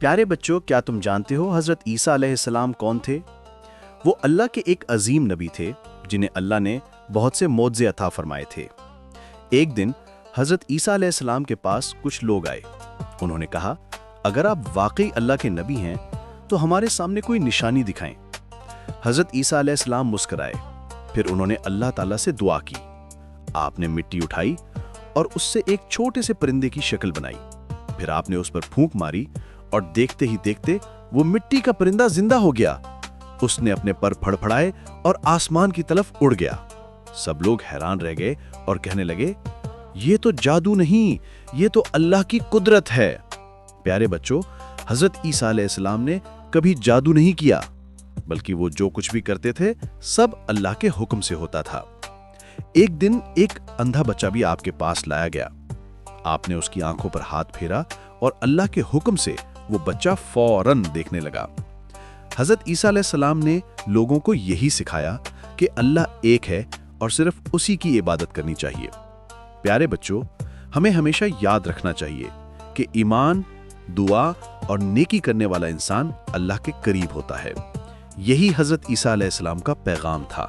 प्यारे बच्चों, क्या तुम जानते हो हजरत ईसा अलैहिस्सलाम कौन थे? वो अल्लाह के एक अजीम नबी थे जिन्हें अल्लाह ने बहुत से मोज़े अता फरमाए थे। एक दिन हजरत ईसा अलैहिस्सलाम के पास कुछ लोग आए। उन्होंने कहा, अगर आप वाकई अल्लाह के नबी हैं तो हमारे सामने कोई निशानी दिखाएं। हजरत ईसा अलैहिस्सलाम मुस्कुराए। फिर उन्होंने अल्लाह ताला से दुआ की। आपने मिट्टी उठाई और उससे एक छोटे से परिंदे की शक्ल बनाई। फिर आपने उस पर फूंक मारी और देखते ही देखते वो मिट्टी का परिंदा जिंदा हो गया। उसने अपने पर फड़फड़ाए और आसमान की तरफ उड़ गया। सब लोग हैरान रह गए और कहने लगे, ये तो जादू नहीं, ये तो अल्लाह की कुदरत है। प्यारे बच्चों, हजरत ईसा अलैहिस्सलाम ने कभी जादू नहीं किया, बल्कि वो जो कुछ भी करते थे सब अल्लाह के हुक्म से होता था। एक दिन एक अंधा बच्चा भी आपके पास लाया गया। आपने उसकी आंखों पर हाथ फेरा और अल्लाह के हुक्म से वो बच्चा फौरन देखने लगा। हजरत ईसा अलैहिस्सलाम ने लोगों को यही सिखाया कि अल्लाह एक है और सिर्फ उसी की इबादत करनी चाहिए। प्यारे बच्चों, हमें हमेशा याद रखना चाहिए कि ईमान, दुआ और नेकी करने वाला इंसान अल्लाह के करीब होता है। यही हजरत ईसा अलैहिस्सलाम का पैगाम था।